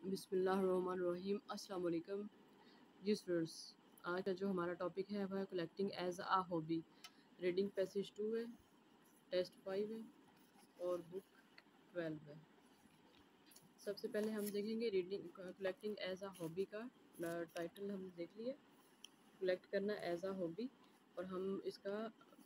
बिस्मिल्लाहिर्रहमानिर्रहीम अस्सलाम वालेकुम। जी स्टूडेंट्स, आज का जो हमारा टॉपिक है वह है कलेक्टिंग एज आ हॉबी। रीडिंग पैसेज 2 है, टेस्ट 5 है और बुक 12 है। सबसे पहले हम देखेंगे रीडिंग कलेक्टिंग एज आ हॉबी का टाइटल हम देख लिए, कलेक्ट करना एज आ हॉबी, और हम इसका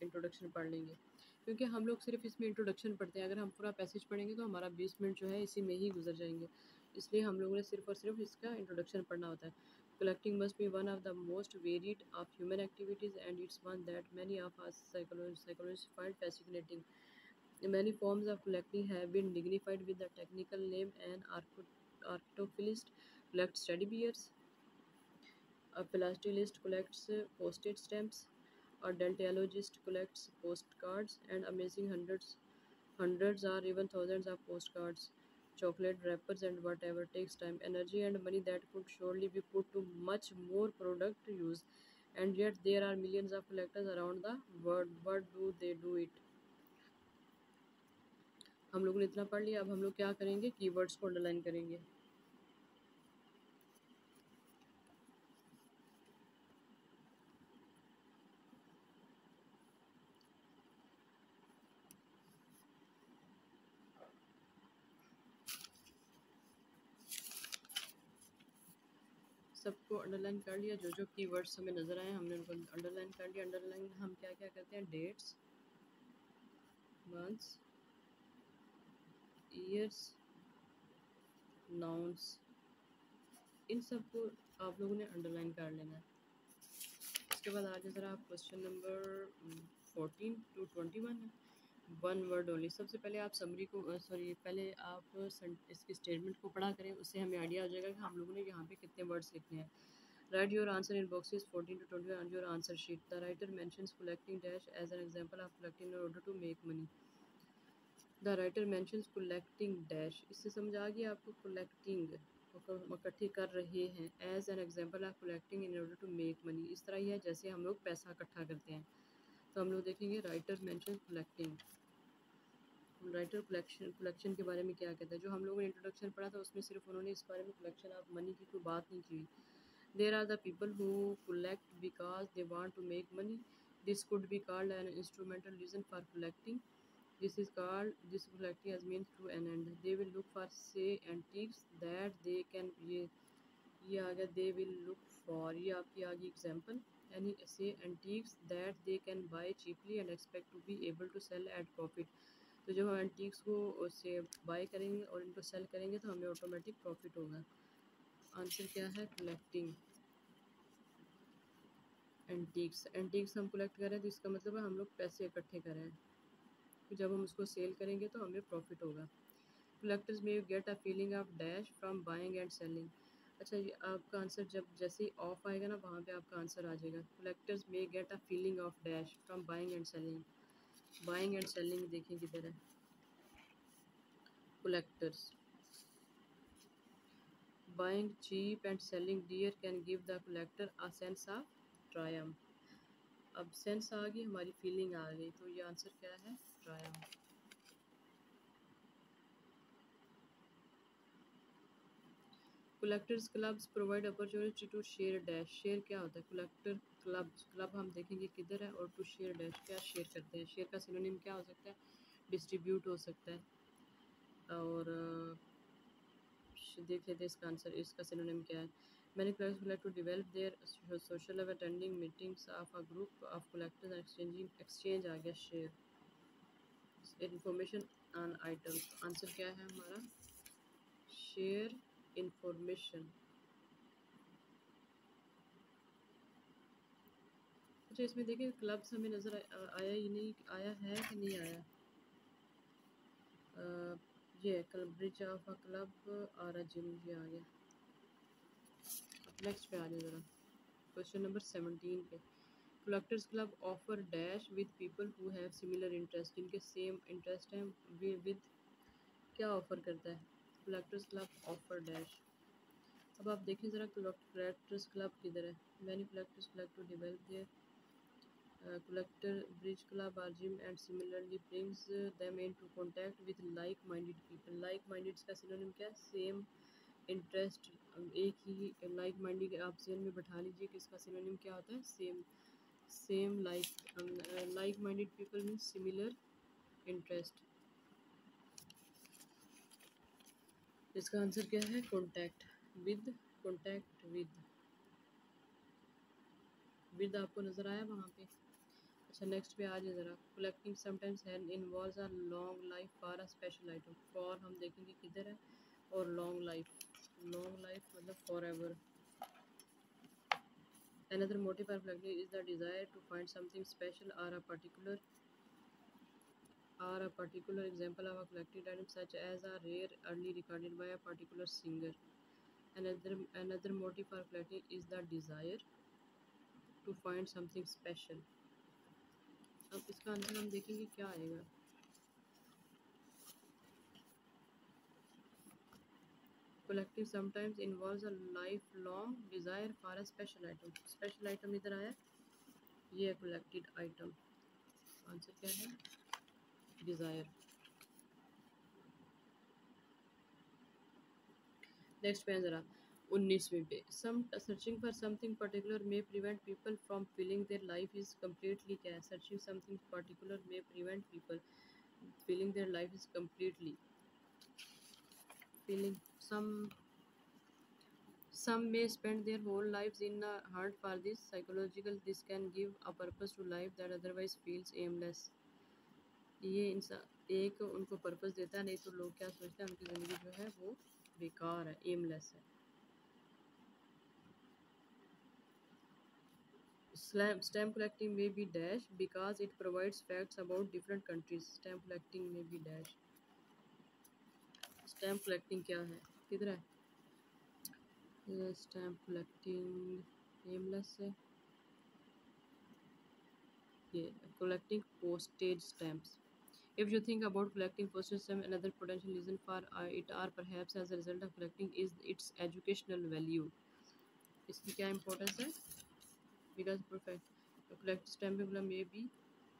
इंट्रोडक्शन पढ़ लेंगे क्योंकि हम लोग सिर्फ इसमें इंट्रोडक्शन पढ़ते हैं। अगर हम पूरा पैसेज पढ़ेंगे तो हमारा 20 मिनट जो है इसी में ही गुजर जाएंगे, इसलिए हम लोगों ने सिर्फ और सिर्फ इसका इंट्रोडक्शन पढ़ना होता है। Collecting must be one of the most varied of human activities and it's one that many of us psychologist find fascinating. Many forms of collecting have been dignified with the technical name. An archaeophilist collects teddy bears, a philatelist collects postage stamps, a dentologist collects postcards, and amazing hundreds or even thousands of postcards, chocolate wrappers, and whatever takes time, energy, and money that could surely be put to much more product use. And yet there are millions of collectors around the world. What do they do it? हम लोगों ने इतना पढ़ लिया, अब हम लोग क्या करेंगे, कीवर्ड्स को अंडरलाइन करेंगे। सबको अंडरलाइन कर लिया, जो जो कीवर्ड्स हमें नज़र आए हमने उनको अंडरलाइन कर लिया। अंडरलाइन हम क्या क्या करते हैं, डेट्स, मंथ्स, ईयर्स, नाउन्स, इन सबको आप लोगों ने अंडरलाइन कर लेना है। इसके बाद आगे ज़रा आप क्वेश्चन नंबर 14 to 21 है, वन वर्ड ओनली। सबसे पहले आप समरी को पहले आप इसकी स्टेटमेंट को पढ़ा करें, उससे हमें आइडिया हो जाएगा कि हम लोगों ने यहाँ पे कितने वर्ड्स लिखने हैं। Write your answer in boxes 14 to 21 on your answer sheet. The writer mentions collecting dash as an example of collecting in order to make money. The writer mentions collecting dash. इससे समझ आ गया आपको, collecting इकट्ठी कर रहे हैं, as an example of collecting in order to make money। इस तरह ही है जैसे हम लोग पैसा इकट्ठा करते हैं। तो हम लोग देखेंगे writer mentions collecting। Writer collection के बारे में क्या कहता है, जो हम लोगों ने इंट्रोडक्शन पढ़ा था उसमें सिर्फ उन्होंने इस बारे में कलेक्शन ऑफ मनी की कोई बात नहीं की। There are the people who collect because they want to make money. This could be called an instrumental reason for collecting. This collecting as means to an end. They will look for say antiques that they can ये आ गया, they will look for, ये आपकी आ गई example, यानी say antiques that they can buy cheaply and expect to be able to sell at profit। तो जब हम एंटीक्स को उससे बाय करेंगे और इनको सेल करेंगे तो हमें ऑटोमेटिक प्रॉफिट होगा। आंसर क्या है, कलेक्टिंग एंटीक्स। एंटीक्स हम कलेक्ट कर रहे हैं तो इसका मतलब है हम लोग पैसे इकट्ठे कर रहे हैं, तो जब हम उसको सेल करेंगे तो हमें प्रॉफिट होगा। कलेक्टर्स में get a feeling of dash from buying and selling. अच्छा, ये आपका आंसर जब जैसे ही ऑफ आएगा ना वहाँ पे आपका आंसर आ जाएगा। कलेक्टर्स में get a feeling of dash from buying and selling. Buying and selling देखें किधर है, collectors. Buying cheap and selling dear can give the collector a sense of triumph। अब सेंस आ गई, हमारी फीलिंग आ गई, तो ये आंसर क्या है, triumph. Collectors clubs provide opportunity to share dash. Share क्या होता है, कलेक्टर क्लब हम देखेंगे किधर है, और टू शेयर डैश क्या शेयर करते हैं। शेयर का सिनोनिम क्या हो सकता है, डिस्ट्रीब्यूट हो सकता है। और देख लेते हैं इसका आंसर, इसका सिनोनिम क्या है। Many collectors would like to develop their social life attending meetings of a group of collectors and exchange आ गया share, information on items। Answer क्या है हमारा, शेयर इंफॉर्मेशन। अच्छा, इसमें देखिए क्लब्स हमें नज़र आया ही नहीं, आया है कि नहीं आया। ये ब्रिज ऑफ अ क्लब और अ जिम, ये आ गया। नेक्स्ट पे आ जाए ज़रा, क्वेश्चन नंबर 17 पे। Collectors club offer dash with people who have similar interest. जिनके सेम इंटरेस्ट हैं विद क्या ऑफर करता है, कलेक्टर्स क्लब ऑफर डैश। अब आप देखें ज़रा कलेक्टर्स क्लब किधर है। Many collectors collect to develop their collector bridge club or gym and similarly brings them into contact with like minded people। like minded का synonym क्या है, same इंटरेस्ट, एक ही लाइक माइंडेड आप जेन में बैठा लीजिए कि इसका सिनोनिम क्या होता है, same. Same like minded people means similar interest. इसका आंसर क्या है, कॉन्टैक्ट विद। कॉन्टैक्ट विद आपको नज़र आया वहाँ पे। अच्छा नेक्स्ट पे आ जाए ज़रा। कलेक्टिंग समटाइम्स हैन involves a long life for a special item. For हम देखेंगे किधर है, और लॉन्ग लाइफ मतलब forever. Another motive for collecting is the desire to find something special or a particular example of a collected item, such as a rare early recorded by a particular singer. Another motive for collecting is the desire to find something special. अब इसका answer हम देखेंगे क्या आएगा। Collecting sometimes involves a lifelong desire for a special item. Special item इधर आया, ये है collected item। आंसर क्या है, desire। नेक्स्ट पे है ज़रा 19वीं पे। Some searching for something particular may prevent people from feeling their life is completely, क्या है, searching something particular may prevent people feeling their life is completely. Feeling some may spend their whole lives in a hunt for this psychological, this can give a purpose to life that otherwise feels aimless। ये इंसान एक उनको purpose देता है, नहीं तो लोग क्या सोचते हैं, उनकी ज़िंदगी जो है वो बेकार है, एमलेस है। Stamp collecting may be dash because it provides facts about different countries। Stamp collecting may be dash। Stamp collecting क्या है, किधर है, स्टैम्प कलेक्टिंग एमलेस है, ये collecting postage stamps। If you think about collecting postage stamps, another potential reason for it, or perhaps as a result of collecting, is its educational value। इसकी क्या importance है, because perfect collect stamping may be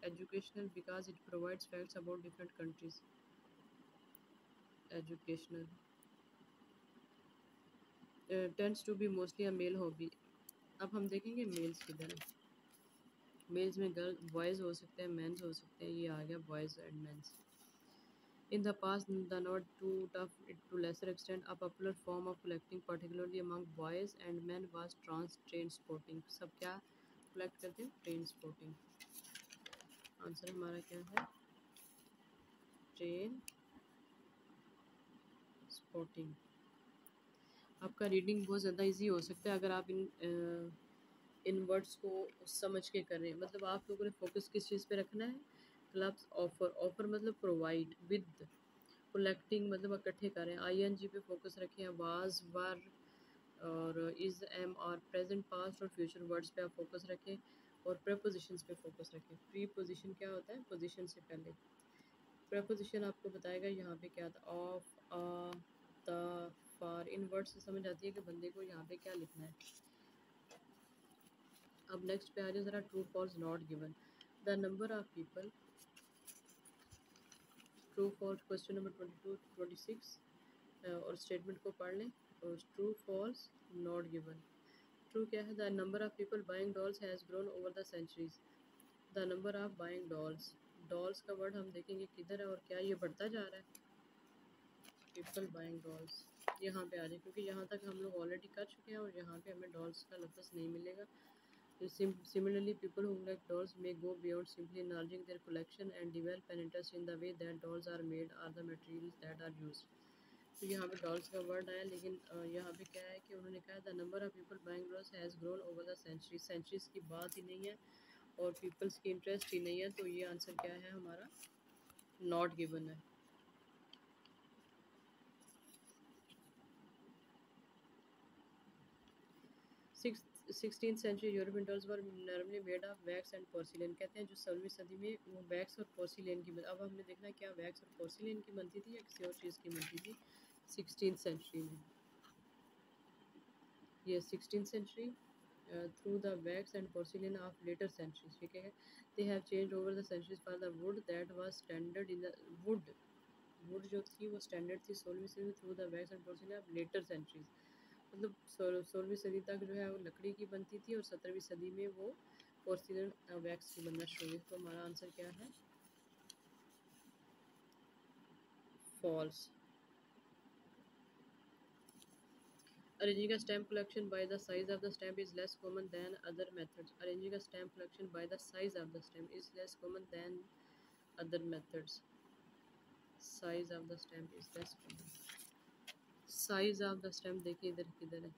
educational because it provides facts about different countries। educational tends to be mostly a male hobby। अब हम देखेंगे mails किधर है। Mails में girl boys हो सकते हैं, मेंस हो सकते हैं, ये आ गया boys and mens. In the past, the not to lesser extent, a popular form of collecting, particularly among boys and men, was transporting। सब क्या कलेक्ट करते हैं, ट्रांसपोर्टिंग। आंसर हमारा क्या है, ट्रेन स्पोर्टिंग। आपका रीडिंग बहुत ज़्यादा इजी हो सकता है अगर आप इन वर्ड्स को समझ के कर रहे हैं। मतलब आप लोगों ने फोकस किस चीज़ पे रखना है, क्लब्स ऑफर, ऑफर मतलब प्रोवाइड, विद कलेक्टिंग मतलब इकट्ठे करें, आईएनजी पे फोकस रखें, वाज वर और इज़ एम और प्रेजेंट पास्ट और फ्यूचर वर्ड्स पे आप फोकस रखें, और प्रपोजिशंस पे फोकस रखें। प्री पोजिशन क्या होता है, पोजिशन से पहले। प्रपोजिशन आपको बताएगा यहाँ पे क्या था, ऑफ, आ, द, फॉर। इन वर्ड्स से समझ आती है कि बंदे को यहाँ पे क्या लिखना है। अब नेक्स्ट पे आ जाए ज़रा, true false not given. The number of people, true false question number 22-26 और स्टेटमेंट को पढ़ लें। और true false not given. True क्या है, the number of people buying dolls has grown over the centuries. The number of buying dolls, dolls का word हम देखेंगे किधर है और क्या ये बढ़ता जा रहा है। पीपल बाइंग डॉल्स यहाँ पे आ जाए, क्योंकि यहाँ तक हम लोग ऑलरेडी कर चुके हैं और यहाँ पे हमें डॉल्स का लफ्ज़ नहीं मिलेगा। Similarly, people who collect dolls may go beyond simply enlarging their collection and develop an interest in the way that dolls are made or the materials that are used। तो यहाँ पे डॉल्स का word आया, लेकिन यहाँ पे क्या है कि उन्होंने कहा the number of people buying dolls has grown over the century. Centuries की बात ही नहीं है और पीपल्स की इंटरेस्ट ही नहीं है, तो ये आंसर क्या है हमारा, नॉट गिवन है। Sixteen century European dolls were normally made of wax and porcelain. कहते हैं जो 16वीं सदी में वो वैक्स और पोर्सिलेन की अब हमने देखना है क्या वैक्स और पोर्सिलेन की बनती थी या किसी और चीज़ की बनती थी 16th सेंचुरी में। ये 16th century through the wax and porcelain of later centuries, ठीक है। They have change over the centuries for the wood that was standard in the wood wood जो थी वो स्टैंडर्ड थी 16वीं सदी through the wax and porcelain of later centuries, मतलब 16वीं सदी तक जो है वो लकड़ी की बनती थी और 17वीं सदी में वो पोर्सिलेन वैक्स की बनना शुरू हुई। तो हमारा आंसर क्या है? False. Arranging a stamp collection by the size of the stamp is less common than other methods. Arranging a stamp collection by the size of the stamp is less common than other methods. Size of the stamp is less common. Size of the stamp देखिए इधर किधर है?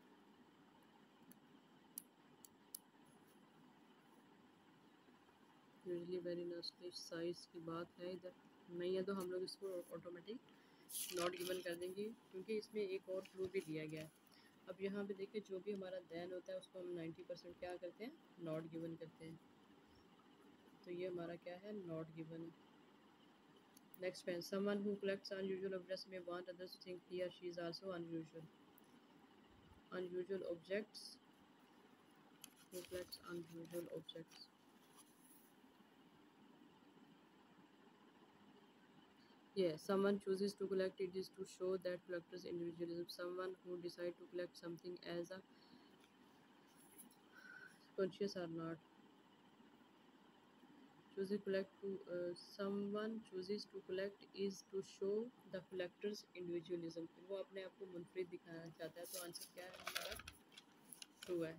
Usually very nicely size की बात है इधर नहीं है, तो हम लोग इसको ऑटोमेटिक नॉट गिवन कर देंगे क्योंकि इसमें एक और क्लू भी दिया गया है। अब यहाँ पे देखिए जो भी हमारा दैन होता है उसको हम 90% क्या करते हैं? नॉट गिवन करते हैं। तो ये हमारा क्या है? नॉट गिवन है। Next pen, someone who collects unusual objects may want others to think he or she is also unusual. Unusual objects, who collects unusual objects. Yeah, someone chooses to collect it is to show that collector's individualism. Someone who decides to collect something as a conscious or not. Someone chooses to collect is to show the collector's individualism. वो अपने आप को मुनफरिद दिखाना चाहता है। तो answer क्या है हमारा? ट्रू है।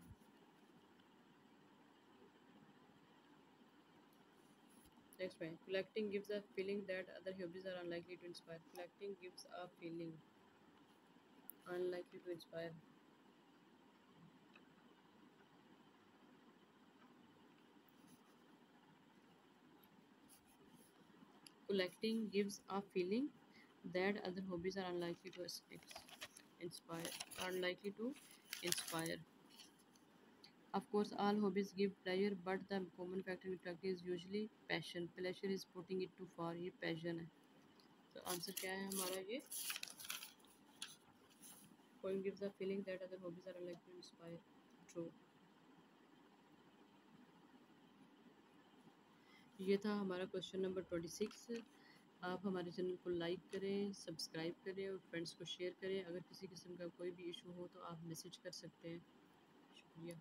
Next one, collecting gives a feeling that other hobbies are unlikely to inspire. Collecting gives a feeling unlikely to inspire. Collecting gives a feeling that other hobbies are unlikely to inspire. Unlikely to inspire. Of course, all hobbies give pleasure, but the common factor in collecting is usually passion. Pleasure is putting it too far. ये passion है। तो answer क्या है हमारा? ये poem gives a feeling that other hobbies are unlikely to inspire. True. ये था हमारा क्वेश्चन नंबर 26। आप हमारे चैनल को लाइक करें, सब्सक्राइब करें और फ्रेंड्स को शेयर करें। अगर किसी किस्म का कोई भी इशू हो तो आप मैसेज कर सकते हैं। शुक्रिया।